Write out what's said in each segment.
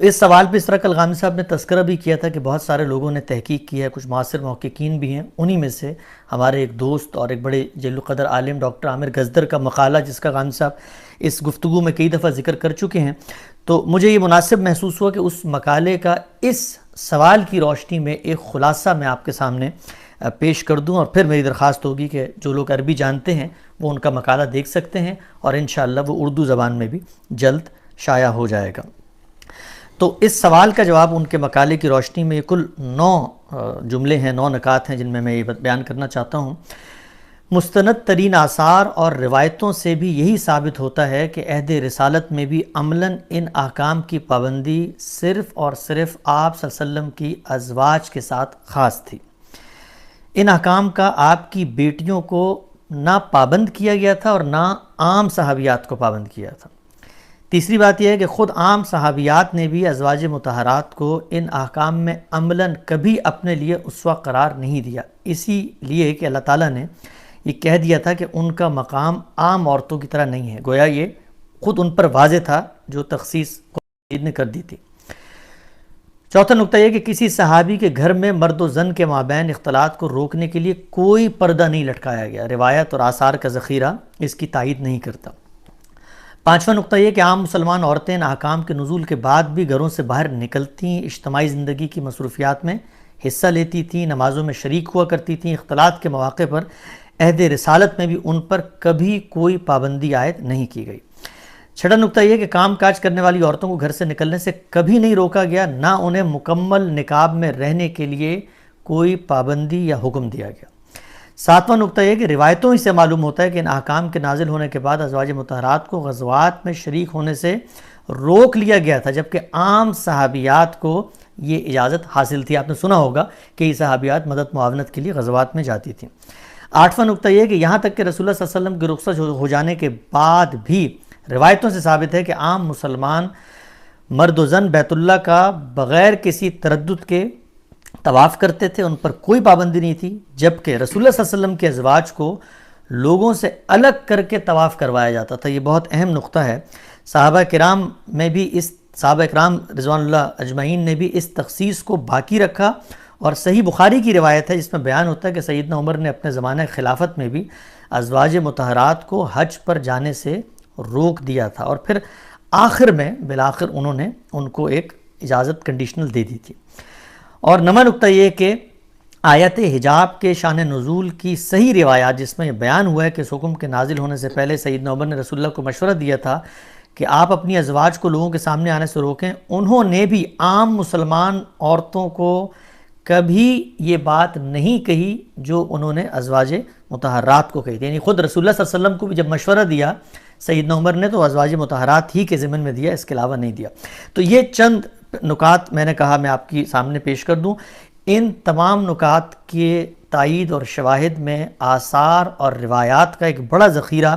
اس سوال پہ اس طرح کل غامدی صاحب نے تذکرہ بھی کیا تھا کہ بہت سارے لوگوں نے تحقیق کی ہے، کچھ معاصر محققین بھی ہیں، انہی میں سے ہمارے ایک دوست اور ایک بڑے جلیل القدر عالم ڈاکٹر عامر گزدر کا مقالہ، جس کا غامدی صاحب اس گفتگو میں کئی دفعہ ذکر کر چکے ہیں، تو مجھے یہ مناسب محسوس ہوا کہ اس مقالے کا اس سوال کی روشنی میں ایک خلاصہ میں آپ کے سامنے پیش کر دوں، اور پھر میری درخواست ہوگی کہ جو لوگ عربی جانتے ہیں وہ ان کا مقالہ دیکھ سکتے ہیں، اور انشاءاللہ وہ اردو زبان میں بھی جلد شائع ہو جائے گا۔ تو اس سوال کا جواب ان کے مقالے کی روشنی میں کل 9 جملے ہیں، 9 نکات ہیں جن میں میں یہ بیان کرنا چاہتا ہوں۔ مستند ترین آثار اور روایتوں سے بھی یہی ثابت ہوتا ہے کہ عہد رسالت میں بھی عملاً ان احکام کی پابندی صرف اور صرف آپ صلی اللہ علیہ وسلم کی ازواج کے ساتھ خاص تھی۔ ان احکام کا آپ کی بیٹیوں کو نہ پابند کیا گیا تھا اور نہ عام صحابیات کو پابند کیا تھا۔ تیسری بات یہ ہے کہ خود عام صحابیات نے بھی ازواج مطہرات کو ان احکام میں عملاً کبھی اپنے لیے اسوہ قرار نہیں دیا، اسی لیے کہ اللہ تعالیٰ نے یہ کہہ دیا تھا کہ ان کا مقام عام عورتوں کی طرح نہیں ہے، گویا یہ خود ان پر واضح تھا جو تخصیص قرآن نے کر دی تھی۔ چوتھا نقطہ یہ کہ کسی صحابی کے گھر میں مرد و زن کے مابین اختلاط کو روکنے کے لیے کوئی پردہ نہیں لٹکایا گیا، روایت اور آثار کا ذخیرہ اس کی تائید نہیں کرتا۔ پانچواں نقطہ یہ کہ عام مسلمان عورتیں ان احکام کے نزول کے بعد بھی گھروں سے باہر نکلتی، اجتماعی زندگی کی مصروفیات میں حصہ لیتی تھیں، نمازوں میں شریک ہوا کرتی تھیں، اختلاط کے مواقع پر عہد رسالت میں بھی ان پر کبھی کوئی پابندی عائد نہیں کی گئی۔ چھٹا نقطہ یہ کہ کام کاج کرنے والی عورتوں کو گھر سے نکلنے سے کبھی نہیں روکا گیا، نہ انہیں مکمل نقاب میں رہنے کے لیے کوئی پابندی یا حکم دیا گیا۔ ساتواں نقطہ یہ کہ روایتوں ہی سے معلوم ہوتا ہے کہ ان احکام کے نازل ہونے کے بعد ازواج مطہرات کو غزوات میں شریک ہونے سے روک لیا گیا تھا، جبکہ عام صحابیات کو یہ اجازت حاصل تھی۔ آپ نے سنا ہوگا کہ یہ صحابیات مدد معاونت کے لیے غزوات میں جاتی تھیں۔ آٹھواں نقطہ یہ کہ یہاں تک کہ رسول اللہ صلی اللہ علیہ وسلم کی رخصت ہو جانے کے بعد بھی روایتوں سے ثابت ہے کہ عام مسلمان مرد و زن بیت اللہ کا بغیر کسی تردد کے طواف کرتے تھے، ان پر کوئی پابندی نہیں تھی، جبکہ رسول اللہ صلی اللہ علیہ وسلم کے ازواج کو لوگوں سے الگ کر کے طواف کروایا جاتا تھا۔ یہ بہت اہم نقطہ ہے۔ صحابہ کرام رضوان اللہ اجمعین نے بھی اس تخصیص کو باقی رکھا، اور صحیح بخاری کی روایت ہے جس میں بیان ہوتا ہے کہ سیدنا عمر نے اپنے زمانہ خلافت میں بھی ازواج مطہرات کو حج پر جانے سے روک دیا تھا، اور پھر آخر میں بالآخر انہوں نے ان کو ایک اجازت کنڈیشنل دے دی تھی۔ اور نواں نقطہ یہ کہ آیت حجاب کے شان نزول کی صحیح روایات جس میں یہ بیان ہوا ہے کہ اس حکم کے نازل ہونے سے پہلے سیدنا عمر نے رسول اللہ کو مشورہ دیا تھا کہ آپ اپنی ازواج کو لوگوں کے سامنے آنے سے روکیں، انہوں نے بھی عام مسلمان عورتوں کو کبھی یہ بات نہیں کہی جو انہوں نے ازواج مطہرات کو کہی تھی، یعنی خود رسول اللہ صلی اللہ علیہ وسلم کو بھی جب مشورہ دیا سیدنا عمر نے تو ازواج مطہرات ہی کے ضمن میں دیا، اس کے علاوہ نہیں دیا۔ تو یہ چند نکات میں نے کہا میں آپ کی سامنے پیش کر دوں۔ ان تمام نکات کے تائید اور شواہد میں آثار اور روایات کا ایک بڑا ذخیرہ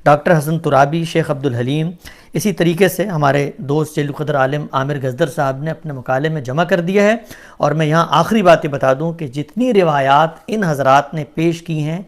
ڈاکٹر حسن ترابی، شیخ عبدالحلیم، اسی طریقے سے ہمارے دوست جلیل القدر عالم عامر گزدر صاحب نے اپنے مقالے میں جمع کر دیا ہے۔ اور میں یہاں آخری باتیں بتا دوں کہ جتنی روایات ان حضرات نے پیش کی ہیں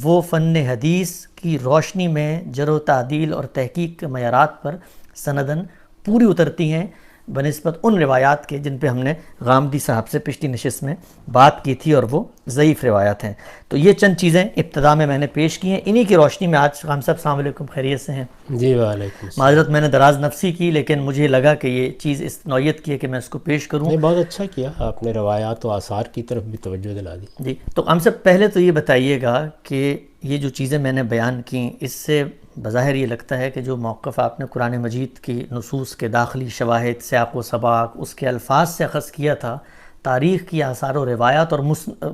وہ فن حدیث کی روشنی میں جرح و تعدیل اور تحقیق کے معیارات پر سنداً پوری اترتی ہیں بنسبت ان روایات کے جن پہ ہم نے غامدی صاحب سے پچھلی نشست میں بات کی تھی، اور وہ ضعیف روایات ہیں۔ تو یہ چند چیزیں ابتدا میں نے پیش کی ہیں، انہی کی روشنی میں آج غام صاحب السلام علیکم، خیریت سے ہیں؟ جی وعلیکم السلام۔ معذرت میں نے دراز نفسی کی، لیکن مجھے لگا کہ یہ چیز اس نوعیت کی ہے کہ میں اس کو پیش کروں۔ نہیں، بہت اچھا کیا آپ نے، روایات و آثار کی طرف بھی توجہ دلا دی۔ جی، تو ہم سب پہلے تو یہ بتائیے گا کہ یہ جو چیزیں میں نے بیان کی اس سے بظاہر یہ لگتا ہے کہ جو موقف آپ نے قرآن مجید کی نصوص کے داخلی شواہد، سیاق و سباق، اس کے الفاظ سے اخذ کیا تھا، تاریخ کی آثار و روایات اور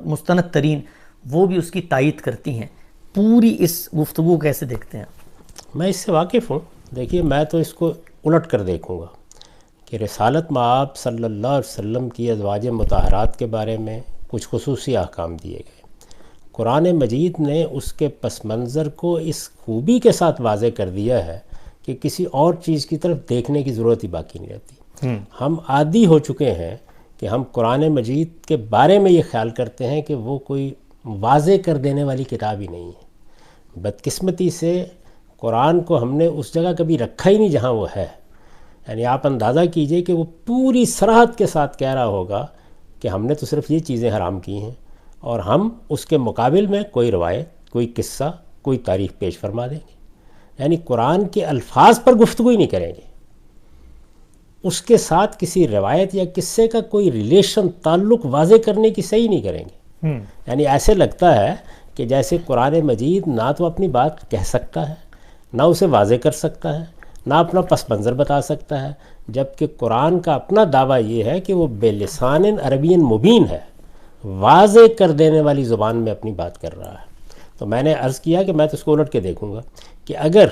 مستند ترین وہ بھی اس کی تائید کرتی ہیں۔ پوری اس گفتگو کیسے دیکھتے ہیں؟ میں اس سے واقف ہوں۔ دیکھیے، میں تو اس کو الٹ کر دیکھوں گا کہ رسالت میں آپ صلی اللہ علیہ وسلم کی ازواج مطہرات کے بارے میں کچھ خصوصی احکام دیے گئے۔ قرآن مجید نے اس کے پس منظر کو اس خوبی کے ساتھ واضح کر دیا ہے کہ کسی اور چیز کی طرف دیکھنے کی ضرورت ہی باقی نہیں رہتی۔ ہم عادی ہو چکے ہیں کہ ہم قرآن مجید کے بارے میں یہ خیال کرتے ہیں کہ وہ کوئی واضح کر دینے والی کتاب ہی نہیں ہے۔ بدقسمتی سے قرآن کو ہم نے اس جگہ کبھی رکھا ہی نہیں جہاں وہ ہے۔ یعنی آپ اندازہ کیجئے کہ وہ پوری صراحت کے ساتھ کہہ رہا ہوگا کہ ہم نے تو صرف یہ چیزیں حرام کی ہیں، اور ہم اس کے مقابل میں کوئی روایت، کوئی قصہ، کوئی تاریخ پیش فرما دیں گے. یعنی قرآن کے الفاظ پر گفتگو ہی نہیں کریں گے، اس کے ساتھ کسی روایت یا قصے کا کوئی ریلیشن، تعلق واضح کرنے کی صحیح نہیں کریں گے. یعنی ایسے لگتا ہے کہ جیسے قرآن مجید نہ تو اپنی بات کہہ سکتا ہے، نہ اسے واضح کر سکتا ہے، نہ اپنا پس منظر بتا سکتا ہے، جبکہ قرآن کا اپنا دعویٰ یہ ہے کہ وہ بے لسان عربی مبین ہے، واضح کر دینے والی زبان میں اپنی بات کر رہا ہے. تو میں نے عرض کیا کہ میں تو اس کو الٹ کے دیکھوں گا کہ اگر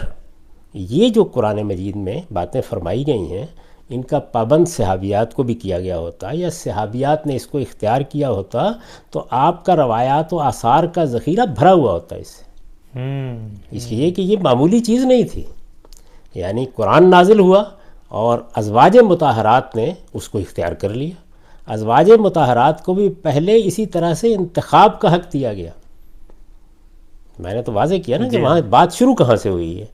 یہ جو قرآن مجید میں باتیں فرمائی گئی ہیں ان کا پابند صحابیات کو بھی کیا گیا ہوتا، یا صحابیات نے اس کو اختیار کیا ہوتا، تو آپ کا روایات و آثار کا ذخیرہ بھرا ہوا ہوتا ہے اس سے. اس لیے کہ یہ معمولی چیز نہیں تھی. یعنی قرآن نازل ہوا اور ازواج مطہرات نے اس کو اختیار کر لیا. ازواج مطہرات کو بھی پہلے اسی طرح سے انتخاب کا حق دیا گیا. میں نے تو واضح کیا نا کہ وہاں بات شروع کہاں سے ہوئی ہے.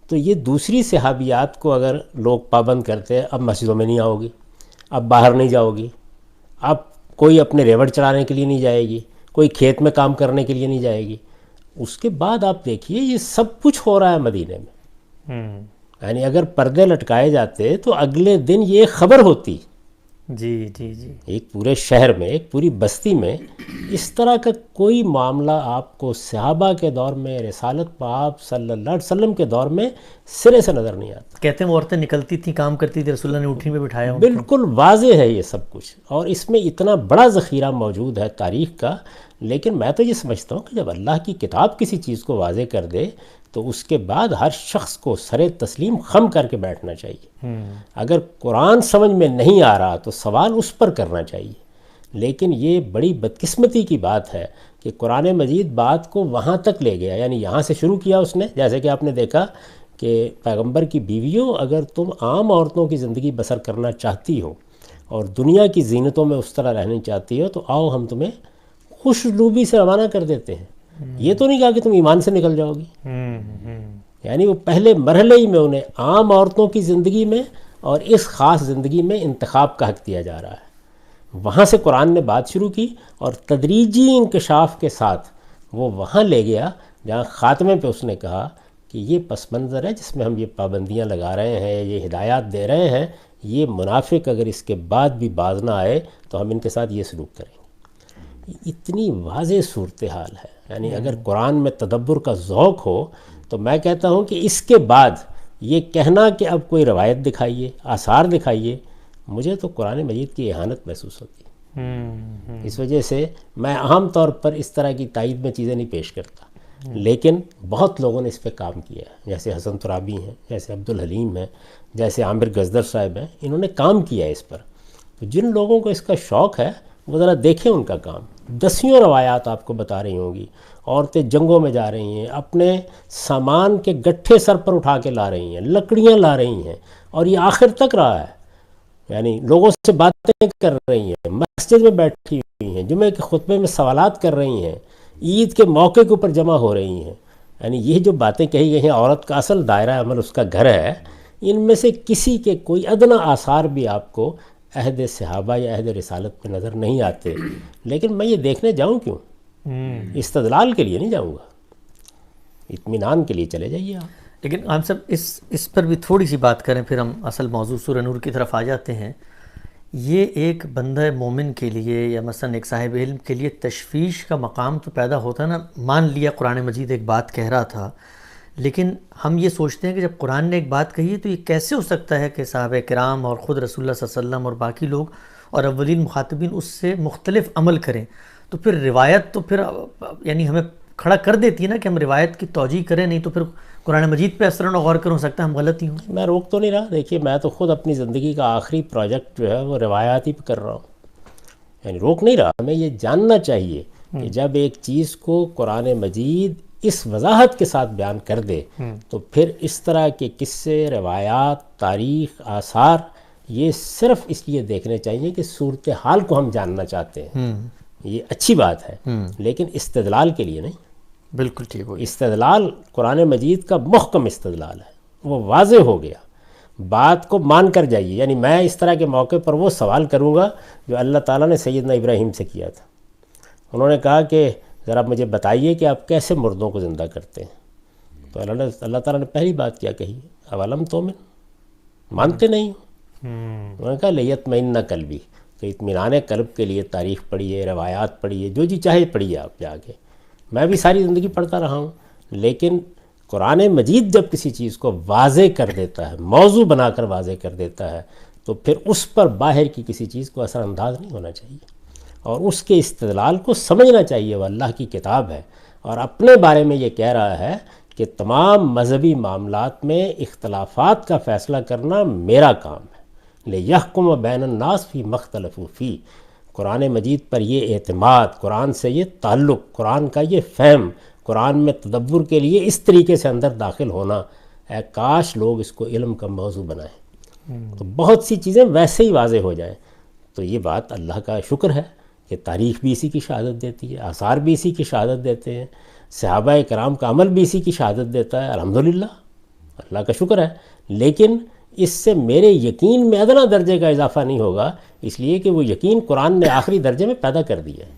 تو یہ دوسری صحابیات کو اگر لوگ پابند کرتے، اب مسجدوں میں نہیں آؤ گی، اب باہر نہیں جاؤ گی، اب کوئی اپنے ریوڑ چڑھانے کے لیے نہیں جائے گی، کوئی کھیت میں کام کرنے کے لیے نہیں جائے گی. اس کے بعد آپ دیکھیے یہ سب کچھ ہو رہا ہے مدینے میں. یعنی اگر پردے لٹکائے جاتے تو اگلے دن یہ خبر ہوتی جی جی جی، ایک پورے شہر میں، ایک پوری بستی میں. اس طرح کا کوئی معاملہ آپ کو صحابہ کے دور میں، رسالت پاک صلی اللہ علیہ وسلم کے دور میں سرے سے نظر نہیں آتا. کہتے ہیں وہ عورتیں نکلتی تھیں، کام کرتی تھی، رسول اللہ نے اٹھنی پہ بٹھایا ان کو. بالکل واضح ہے یہ سب کچھ، اور اس میں اتنا بڑا ذخیرہ موجود ہے تاریخ کا. لیکن میں تو یہ سمجھتا ہوں کہ جب اللہ کی کتاب کسی چیز کو واضح کر دے تو اس کے بعد ہر شخص کو سر تسلیم خم کر کے بیٹھنا چاہیے. اگر قرآن سمجھ میں نہیں آ رہا تو سوال اس پر کرنا چاہیے. لیکن یہ بڑی بدقسمتی کی بات ہے کہ قرآن مجید بات کو وہاں تک لے گیا. یعنی یہاں سے شروع کیا اس نے، جیسے کہ آپ نے دیکھا کہ پیغمبر کی بیویوں، اگر تم عام عورتوں کی زندگی بسر کرنا چاہتی ہو اور دنیا کی زینتوں میں اس طرح رہنا چاہتی ہو تو آؤ ہم تمہیں خوش روبی سے روانہ کر دیتے ہیں. یہ تو نہیں کہا کہ تم ایمان سے نکل جاؤ گی. یعنی وہ پہلے مرحلے ہی میں انہیں عام عورتوں کی زندگی میں اور اس خاص زندگی میں انتخاب کا حق دیا جا رہا ہے. وہاں سے قرآن نے بات شروع کی اور تدریجی انکشاف کے ساتھ وہ وہاں لے گیا جہاں خاتمے پہ اس نے کہا کہ یہ پس منظر ہے جس میں ہم یہ پابندیاں لگا رہے ہیں، یہ ہدایات دے رہے ہیں، یہ منافق اگر اس کے بعد بھی باز نہ آئے تو ہم ان کے ساتھ یہ سلوک کریں گے. اتنی واضح صورتحال ہے. یعنی اگر قرآن میں تدبر کا ذوق ہو تو میں کہتا ہوں کہ اس کے بعد یہ کہنا کہ اب کوئی روایت دکھائیے، آثار دکھائیے، مجھے تو قرآن مجید کی اہانت محسوس ہوتی ہے. اس وجہ سے میں عام طور پر اس طرح کی تائید میں چیزیں نہیں پیش کرتا. لیکن بہت لوگوں نے اس پہ کام کیا ہے، جیسے حسن ترابی ہیں، جیسے عبدالحلیم ہیں، جیسے عامر گزدر صاحب ہیں. انہوں نے کام کیا ہے اس پر. تو جن لوگوں کو اس کا شوق ہے وہ ذرا دیکھیں ان کا کام. دسیوں روایات آپ کو بتا رہی ہوں گی. عورتیں جنگوں میں جا رہی ہیں، اپنے سامان کے گٹھے سر پر اٹھا کے لا رہی ہیں، لکڑیاں لا رہی ہیں، اور یہ آخر تک رہا ہے. یعنی لوگوں سے باتیں کر رہی ہیں، مسجد میں بیٹھی ہوئی ہیں، جمعے کے خطبے میں سوالات کر رہی ہیں، عید کے موقع کے اوپر جمع ہو رہی ہیں. یعنی یہ جو باتیں کہی گئی ہیں، عورت کا اصل دائرہ عمل اس کا گھر ہے. ان میں سے کسی کے کوئی ادنا آثار بھی آپ کو عہد صحابہ یا عہد رسالت پہ نظر نہیں آتے. لیکن میں یہ دیکھنے جاؤں کیوں؟ استدلال کے لیے نہیں جاؤں گا، اطمینان کے لیے چلے جائیے آپ. لیکن عام صاحب اس پر بھی تھوڑی سی بات کریں، پھر ہم اصل موضوع سورہ نور کی طرف آ جاتے ہیں. یہ ایک بندہ مومن کے لیے یا مثلا ایک صاحب علم کے لیے تشویش کا مقام تو پیدا ہوتا ہے نا. مان لیا قرآن مجید ایک بات کہہ رہا تھا، لیکن ہم یہ سوچتے ہیں کہ جب قرآن نے ایک بات کہی ہے تو یہ کیسے ہو سکتا ہے کہ صحابہ کرام اور خود رسول اللہ صلی اللہ علیہ وسلم اور باقی لوگ اور اولین مخاطبین اس سے مختلف عمل کریں. تو پھر روایت تو پھر یعنی ہمیں کھڑا کر دیتی ہے نا کہ ہم روایت کی توجیہ کریں، نہیں تو پھر قرآن مجید پہ اثر و غور کر ہو سکتا ہے ہم غلط ہی ہوں. میں روک تو نہیں رہا. دیکھیے میں تو خود اپنی زندگی کا آخری پروجیکٹ جو ہے وہ روایاتی پہ کر رہا ہوں. یعنی روک نہیں رہا. ہمیں یہ جاننا چاہیے کہ جب ایک چیز کو قرآن مجید اس وضاحت کے ساتھ بیان کر دے تو پھر اس طرح کے قصے، روایات، تاریخ، آثار یہ صرف اس لیے دیکھنے چاہیے کہ صورتحال کو ہم جاننا چاہتے ہیں. یہ اچھی بات ہے، لیکن استدلال کے لیے نہیں. بالکل ٹھیک ہو. استدلال قرآن مجید کا محکم استدلال ہے، وہ واضح ہو گیا. بات کو مان کر جائیے. یعنی میں اس طرح کے موقع پر وہ سوال کروں گا جو اللہ تعالیٰ نے سیدنا ابراہیم سے کیا تھا. انہوں نے کہا کہ ذرا مجھے بتائیے کہ آپ کیسے مردوں کو زندہ کرتے ہیں. تو اللہ تعالیٰ نے پہلی بات کیا کہی؟ اولم تؤمن، مانتے نہیں. انہوں نے کہا لیطمئن قلبی، تو اطمینان قلب کے لیے تاریخ پڑھیے، روایات پڑھیے، جو جی چاہے پڑھیے آپ جا کے. میں بھی ساری زندگی پڑھتا رہا ہوں، لیکن قرآن مجید جب کسی چیز کو واضح کر دیتا ہے، موضوع بنا کر واضح کر دیتا ہے، تو پھر اس پر باہر کی کسی چیز کو اثر انداز نہیں ہونا چاہیے، اور اس کے استدلال کو سمجھنا چاہیے. وہ اللہ کی کتاب ہے، اور اپنے بارے میں یہ کہہ رہا ہے کہ تمام مذہبی معاملات میں اختلافات کا فیصلہ کرنا میرا کام ہے. لِيَحْكُمَ بَيْنَ النَّاسِ فِي مَا اخْتَلَفُوا فِيهِ. قرآن مجید پر یہ اعتماد، قرآن سے یہ تعلق، قرآن کا یہ فہم، قرآن میں تدبر کے لیے اس طریقے سے اندر داخل ہونا، اے کاش لوگ اس کو علم کا موضوع بنائیں تو بہت سی چیزیں ویسے ہی واضح ہو جائیں. تو یہ بات اللہ کا شکر ہے کہ تاریخ بھی اسی کی شہادت دیتی ہے، آثار بھی اسی کی شہادت دیتے ہیں، صحابہ کرام کا عمل بھی اسی کی شہادت دیتا ہے. الحمدللہ، اللہ کا شکر ہے. لیکن اس سے میرے یقین میں ادنا درجے کا اضافہ نہیں ہوگا، اس لیے کہ وہ یقین قرآن نے آخری درجے میں پیدا کر دیا ہے.